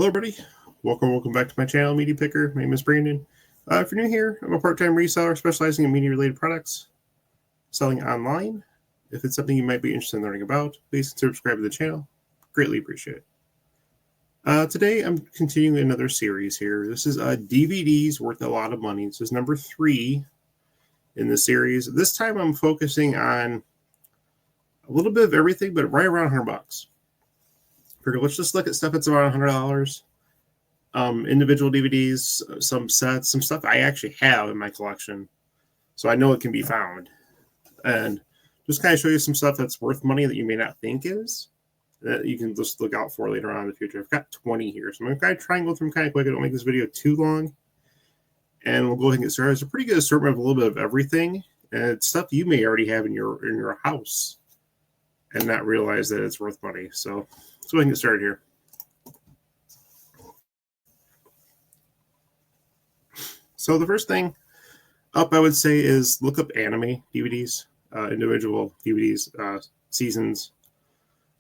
Hello, everybody. Welcome back to my channel, Media Picker. My name is Brandon. If you're new here, I'm a part-time reseller specializing in media-related products, selling online. If it's something you might be interested in learning about, please subscribe to the channel. Greatly appreciate it. Today, I'm continuing another series here. This is DVDs worth a lot of money. This is number 3 in the series. This time, I'm focusing on a little bit of everything, but right around $100. Let's just look at stuff that's around $100. Individual DVDs, some sets, some stuff I actually have in my collection, so I know it can be found, and just kind of show you some stuff that's worth money that you may not think is, that you can just look out for later on in the future. I've got 20 here, so I'm going to try and go through them kind of quick. I don't make this video too long, and we'll go ahead and get started. It's a pretty good assortment of a little bit of everything, and it's stuff you may already have in your house and not realize that it's worth money. So let's go ahead and get started here. So the first thing up, I would say, is look up anime DVDs, individual DVDs, seasons.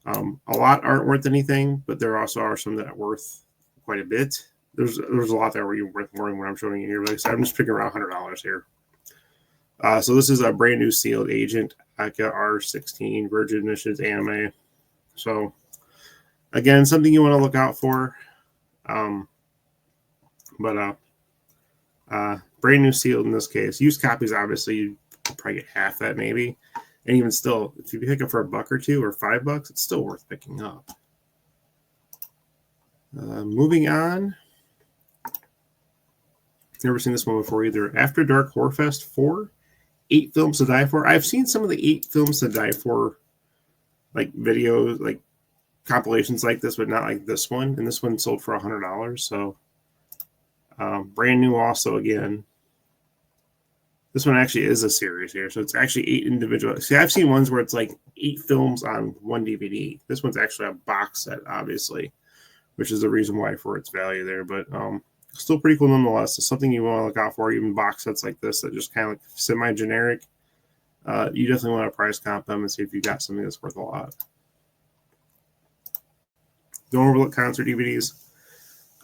A lot aren't worth anything, but there also are some that are worth quite a bit. There's a lot that are worth more than what I'm showing you here. Like I said, I'm just picking around $100 here. So this is a brand new sealed Agent Aka R16 Virgin Editions anime. So again, something you want to look out for. Brand new sealed in this case. Used copies, obviously, you probably get half that maybe. And even still, if you pick it for $1 or $2 or $5, it's still worth picking up. Moving on. Never seen this one before either. After Dark Horror Fest 4, 8 Films to Die For. I've seen some of the 8 Films to Die For like videos, like compilations like this, but not like this one. And this one sold for $100. So brand new also again. This one actually is a series here. So it's actually 8 individual. See, I've seen ones where it's like 8 films on one DVD. This one's actually a box set, obviously, which is the reason why for its value there. But still pretty cool nonetheless. It's something you want to look out for, even box sets like this that just kind of like semi-generic. You definitely want to price comp them and see if you got something that's worth a lot. Don't overlook concert DVDs.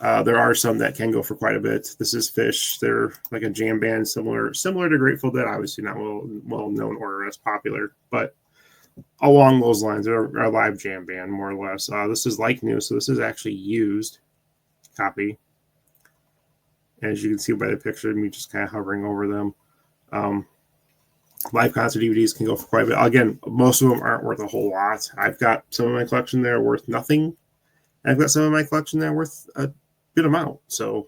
There are some that can go for quite a bit. This is Fish. They're like a jam band, similar to Grateful Dead. Obviously not well known or as popular, but along those lines, they're a live jam band more or less. This is like new, so this is actually used copy. As you can see by the picture, me just kind of hovering over them. Live concert DVDs can go for quite a bit. Again, most of them aren't worth a whole lot. I've got some in my collection that are worth nothing. I've got some in my collection that are worth a good amount. So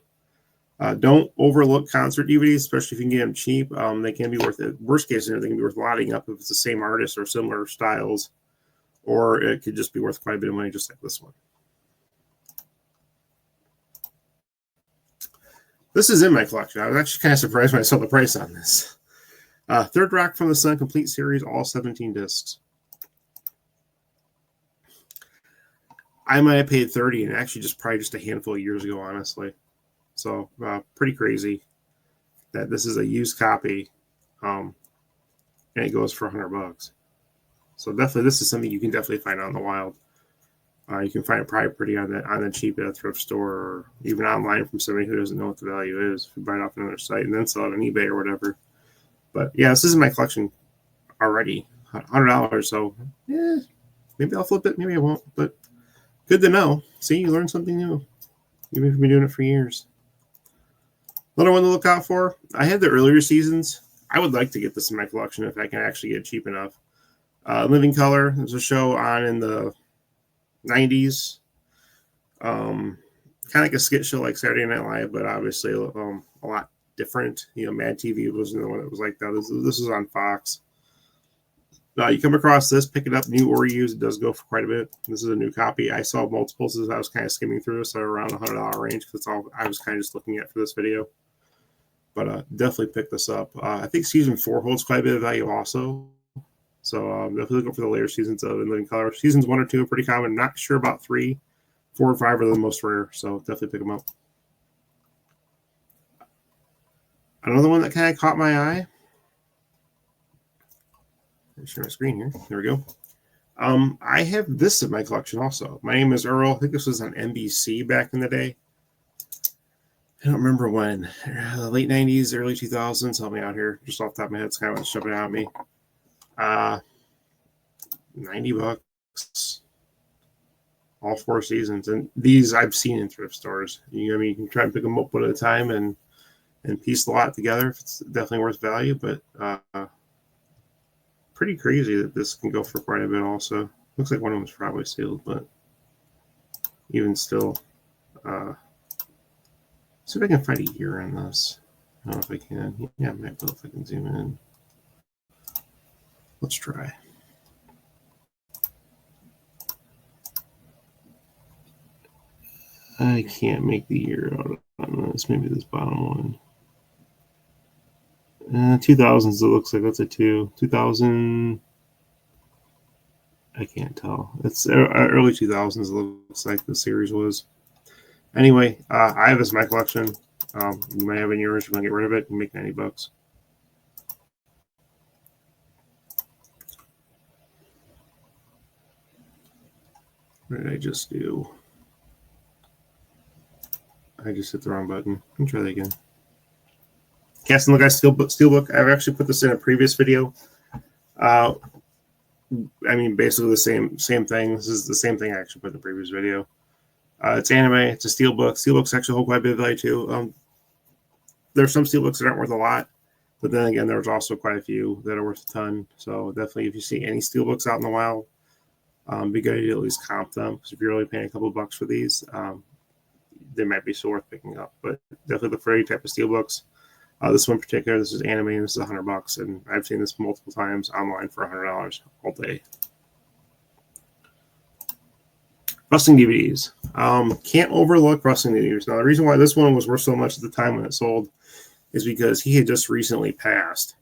don't overlook concert DVDs, especially if you can get them cheap. They can be worth it. Worst case scenario, they can be worth lotting up if it's the same artist or similar styles, or it could just be worth quite a bit of money, just like this one. This is in my collection. I was actually kind of surprised when I saw the price on this. Third Rock from the Sun complete series, all 17 discs. I might have paid $30, and actually probably just a handful of years ago, honestly. So pretty crazy that this is a used copy, and it goes for $100. So definitely, this is something you can definitely find out in the wild. You can find it probably pretty on the cheap at a thrift store, or even online from somebody who doesn't know what the value is. If you buy it off another site and then sell it on eBay or whatever. But yeah, this is in my collection already, $100. So yeah, maybe I'll flip it, maybe I won't, but good to know. See, you learn something new, even if you've been doing it for years. Another one to look out for. I had the earlier seasons. I would like to get this in my collection if I can actually get it cheap enough. Living Color. There's a show on in the 90s. Kind of like a skit show like Saturday Night Live, but obviously a lot different. You know, Mad TV wasn't the one that was like that. This is on Fox. You come across this, pick it up, new or used. It does go for quite a bit. This is a new copy. I saw multiples as I was kind of skimming through, so around the $100 range, because that's all I was kind of just looking at for this video. But definitely pick this up. I think season 4 holds quite a bit of value also. So definitely look for the later seasons of In Living Color. Seasons 1 or 2 are pretty common. Not sure about 3, 4, or 5 are the most rare. So definitely pick them up. Another one that kind of caught my eye. Share my screen here. There we go. I have this in my collection also. My name is Earl. I think this was on NBC back in the day. I don't remember when. Late 90s, early 2000s. Help me out here. Just off the top of my head, it's kind of what's jumping out at me. $90. All 4 seasons. And these I've seen in thrift stores. You can try and pick them up one at a time and piece the lot together if it's definitely worth value. But pretty crazy that this can go for quite a bit also. Looks like one of them was probably sealed, but even still. See if I can find a year on this. I don't know if I can. Yeah, I might be able if I can zoom in. Let's try. I can't make the year out on this. Maybe this bottom one. 2000s, it looks like that's a 2. 2000. I can't tell. It's early 2000s, it looks like the series was. Anyway, I have this in my collection. You might have in yours. You want to get rid of it and make $90. What did I just do? I just hit the wrong button. Let me try that again. Casting the Guy Steelbook. I've actually put this in a previous video. I mean, basically the same thing. This is the same thing I actually put in the previous video. It's anime. It's a steelbook. Steelbooks actually hold quite a bit of value too. There's some steelbooks that aren't worth a lot, but then again, there's also quite a few that are worth a ton. So definitely, if you see any steelbooks out in the wild, be good to at least comp them, because if you're only paying a couple bucks for these, they might be so worth picking up. But definitely look for any type of steelbooks. This one in particular, this is anime, and this is $100, and I've seen this multiple times online for $100 all day. Wrestling DVDs. Can't overlook wrestling DVDs. Now, the reason why this one was worth so much at the time when it sold is because he had just recently passed.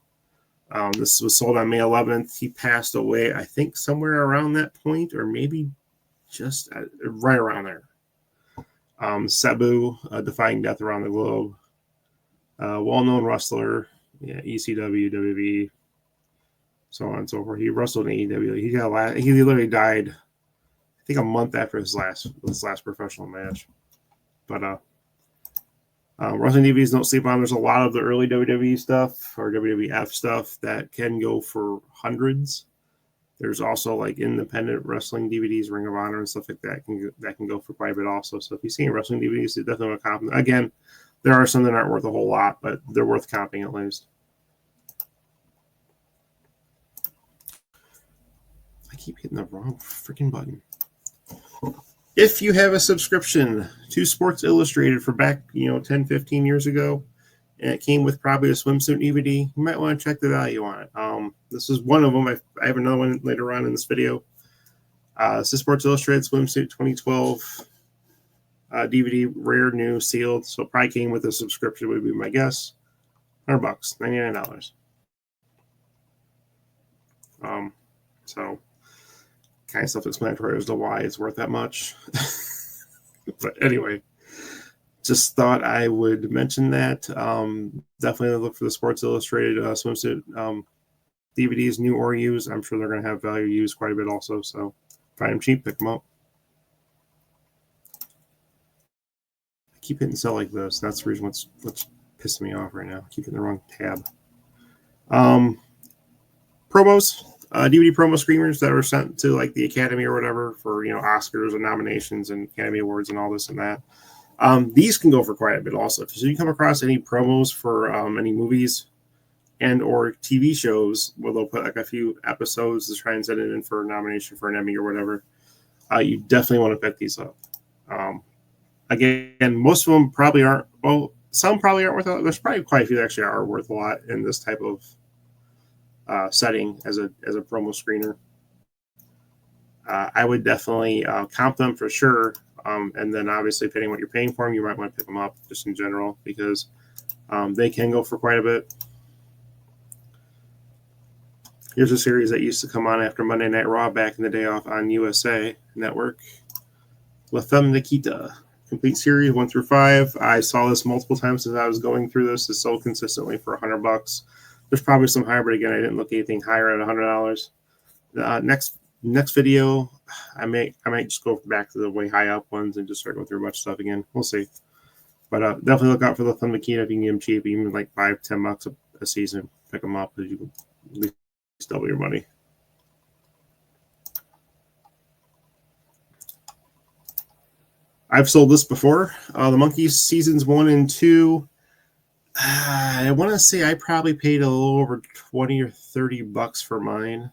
This was sold on May 11th. He passed away, I think, somewhere around that point, or maybe just right around there. Sabu, defying death around the globe. Well-known wrestler, ECW, WWE, so on and so forth. He wrestled in AEW. He literally died, I think, a month after his last professional match. But wrestling DVDs, don't sleep on. There's a lot of the early WWE stuff or WWF stuff that can go for hundreds. There's also like independent wrestling DVDs, Ring of Honor and stuff like that can go for quite a bit also. So if you see wrestling DVDs, you definitely want to comp them. Again, there are some that aren't worth a whole lot, but they're worth comping at least. I keep hitting the wrong freaking button. If you have a subscription to Sports Illustrated for back, 10, 15 years ago, and it came with probably a swimsuit DVD, you might want to check the value on it. This is one of them. I have another one later on in this video. This is Sports Illustrated Swimsuit 2012 DVD, rare, new, sealed. So it probably came with a subscription, would be my guess. $100, $99. So kind of self-explanatory as to why it's worth that much. But anyway, just thought I would mention that. Definitely look for the Sports Illustrated swimsuit DVDs, new or used. I'm sure they're going to have value used quite a bit also. So find them cheap, pick them up. I keep hitting sell like this. That's the reason what's pissing me off right now. I keep hitting the wrong tab. Promos. DVD promo screeners that are sent to like the Academy or whatever for Oscars and nominations and Academy Awards and all this and that. These can go for quite a bit also. So you come across any promos for any movies and or TV shows where they'll put like a few episodes to try and send it in for a nomination for an Emmy or whatever, you definitely want to pick these up. Again, most of them probably aren't. Well, some probably aren't worth a lot. There's probably quite a few that actually are worth a lot in this type of setting as a promo screener. I would definitely comp them for sure. And then obviously, depending on what you're paying for them, you might want to pick them up just in general because they can go for quite a bit. Here's a series that used to come on after Monday Night Raw back in the day off on USA Network. La Femme Nikita. Complete series 1 through 5. I saw this multiple times as I was going through this. It's sold consistently for $100. There's probably some higher, but again, I didn't look anything higher at $100. Next Next video, I might just go back to the way high up ones and just start going through a bunch of stuff again. We'll see. But definitely look out for the Thumb Makita if you can get them cheap, even like $5-10 a season. Pick them up because you can at least double your money. I've sold this before. The Monkeys seasons 1 and 2. I want to say I probably paid a little over $20 or $30 for mine.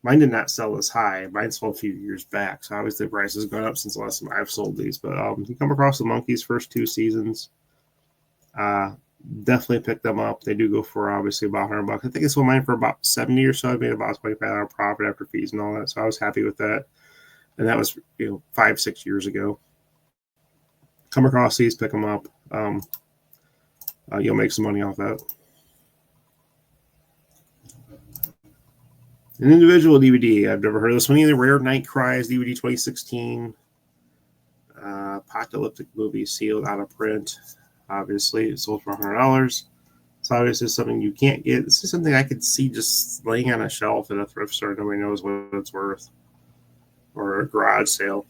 Mine did not sell this high. Mine sold a few years back, so obviously the price has gone up since the last time I've sold these. But you come across the Monkeys' first 2 seasons, definitely pick them up. They do go for obviously about $100. I think I sold mine for about $70 or so. I made about $25 profit after fees and all that, so I was happy with that. And that was 5-6 years ago. Come across these, pick them up. You'll make some money off that. An individual DVD. I've never heard of this one either. Rare Night Cries DVD 2016. Apocalyptic movie sealed out of print. Obviously, it sold for $100. So obviously something you can't get. This is something I could see just laying on a shelf at a thrift store. Nobody knows what it's worth. Or a garage sale.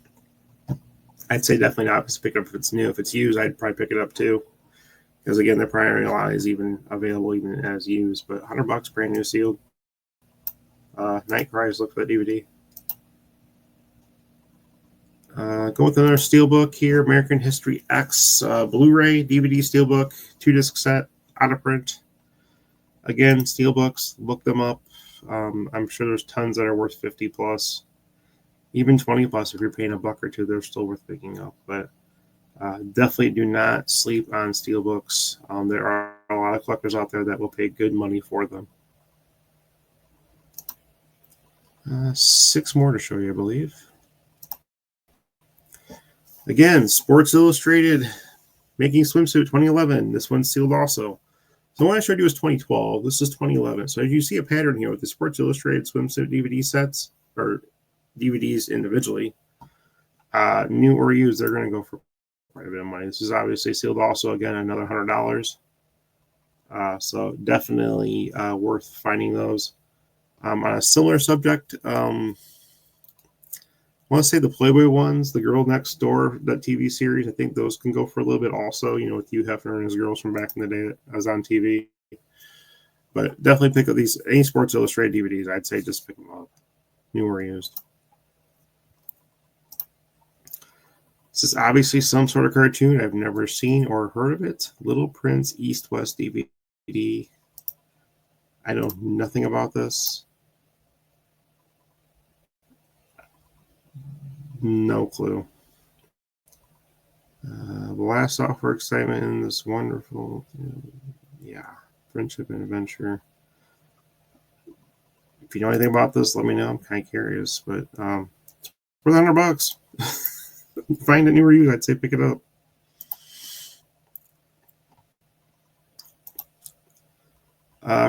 I'd say definitely not pick it up if it's new. If it's used, I'd probably pick it up too. Because again, they're probably a lot is even available even as used. But $100 brand new sealed. Night Cries, look for that DVD. Go with another Steelbook here. American History X Blu-ray DVD Steelbook, 2-disc set, out of print. Again, Steelbooks, look them up. I'm sure there's tons that are worth 50 plus, even 20 plus. If you're paying $1 or $2, they're still worth picking up. But definitely do not sleep on Steelbooks. There are a lot of collectors out there that will pay good money for them. 6 more to show you, I believe. Again, Sports Illustrated, Making Swimsuit 2011. This one's sealed also. So the one I showed you was 2012. This is 2011. So as you see a pattern here with the Sports Illustrated swimsuit DVD sets, or DVDs individually, new or used, they're going to go for quite a bit of money. This is obviously sealed also. Again, another $100. So definitely worth finding those. On a similar subject, I want to say the Playboy ones, the Girl Next Door, that TV series, I think those can go for a little bit also, with Hugh Hefner and his girls from back in the day that I was on TV. But definitely pick up these, any Sports Illustrated DVDs, I'd say just pick them up, new or used. This is obviously some sort of cartoon. I've never seen or heard of it. Little Prince East-West DVD. I know nothing about this. No clue. Blast off for excitement in this wonderful, friendship and adventure. If you know anything about this, let me know. I'm kind of curious, but for the $100, find it new or used, I'd say pick it up.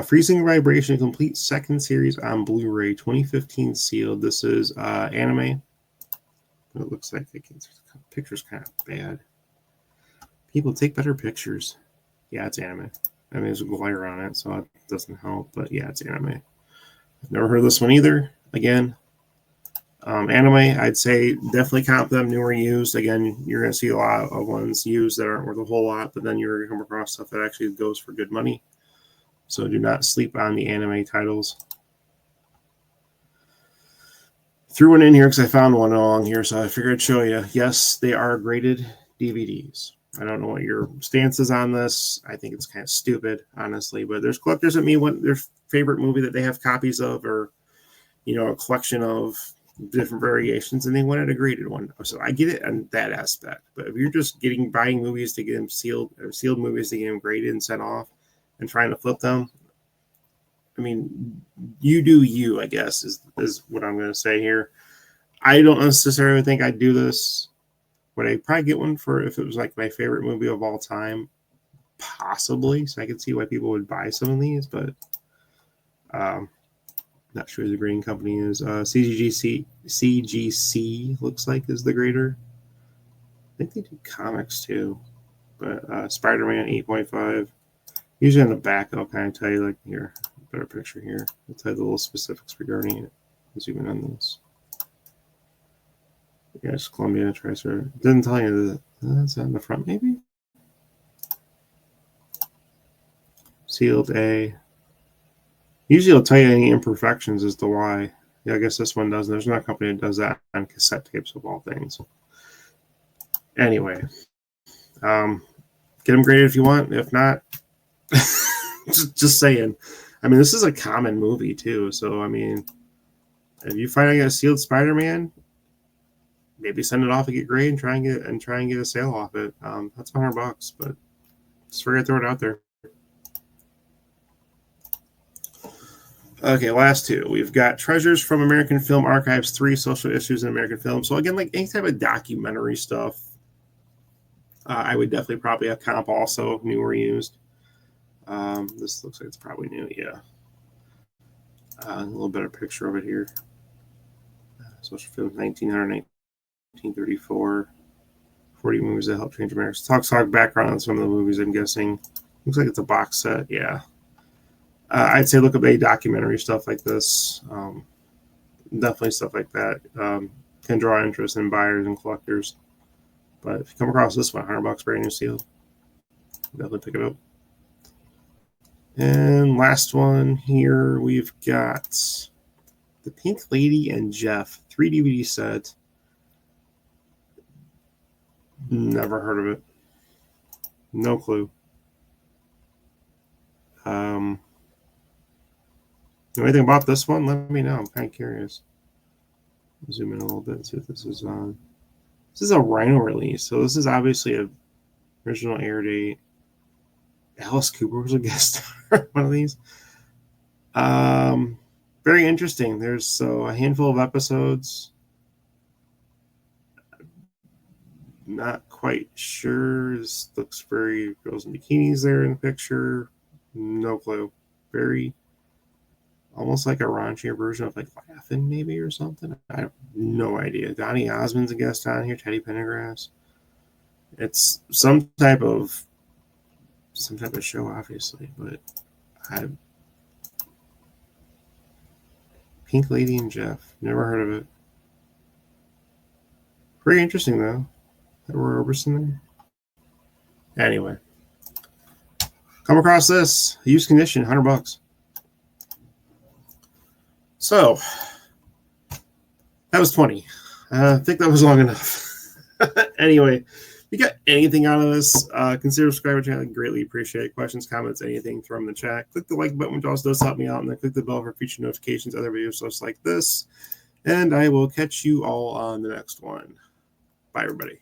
Freezing Vibration complete second series on Blu-ray, 2015 sealed. This is anime. It looks like the picture's kind of bad. People take better pictures. Yeah, it's anime. I mean, there's a glare on it, so it doesn't help. But yeah, it's anime. I've never heard of this one either. Again, anime, I'd say definitely comp them, new or used. Again, you're going to see a lot of ones used that aren't worth a whole lot, but then you're going to come across stuff that actually goes for good money. So do not sleep on the anime titles. Threw one in here because I found one along here, so I figured I'd show you. Yes, they are graded DVDs. I don't know what your stance is on this. I think it's kind of stupid, honestly. But there's collectors that may want their favorite movie that they have copies of, or a collection of different variations, and they wanted a graded one. So I get it on that aspect. But if you're just buying movies to get them sealed, or sealed movies to get them graded and sent off, and trying to flip them, I mean, you do you, I guess, is what I'm going to say here. I don't necessarily think I'd do this. Would I probably get one for if it was like my favorite movie of all time? Possibly. So I could see why people would buy some of these, but not sure who the grading company is. CGC looks like is the grader. I think they do comics too. But Spider-Man 8.5. Usually on the back, I'll kind of tell you, like, here, better picture here. I'll tell you the little specifics regarding it. Zoom in on this. Yes, Columbia Tracer. Didn't tell you that. That's on the front, maybe? Sealed A. Usually it'll tell you any imperfections as to why. Yeah, I guess this one doesn't. There's not a company that does that on cassette tapes of all things. Anyway, get them graded if you want. If not, just saying. I mean, this is a common movie too. So I mean, if you find a sealed Spider-Man, maybe send it off and get graded and try and get a sale off it. That's $100, but just figured I'd throw it out there. Okay, last two. We've got Treasures from American Film Archives 3 Social Issues in American Film. So again, like any type of documentary stuff, I would definitely probably a comp also, new or used. This looks like it's probably new, yeah. A little better picture of it here. Social film 1900, 1934. 40 movies that helped change America. Talk background on some of the movies, I'm guessing. Looks like it's a box set, yeah. I'd say look up a documentary stuff like this. Definitely stuff like that can draw interest in buyers and collectors. But if you come across this one, $100 brand new sealed, definitely pick it up. And last one here, we've got The Pink Lady and Jeff 3 DVD set. Never heard of it. No clue. Know anything about this one? Let me know. I'm kind of curious. Zoom in a little bit and see what this is on. This is a Rhino release, so this is obviously a original air date. Alice Cooper was a guest star one of these. Very interesting. There's a handful of episodes. Not quite sure. This looks very girls in bikinis there in the picture. No clue. Very almost like a raunchier version of like Laughing maybe or something. I have no idea. Donny Osmond's a guest on here. Teddy Pendergrass. It's some type of show, obviously, but Pink Lady and Jeff. Never heard of it. Pretty interesting though. Roy Orbison there. Anyway, come across this used condition, $100. So that was 20. I think that was long enough. Anyway, if you got anything out of this, consider subscribing to the channel. Greatly appreciate it. Questions, comments, anything, throw them in the chat. Click the like button, which also does help me out, and then click the bell for future notifications, other videos just like this. And I will catch you all on the next one. Bye, everybody.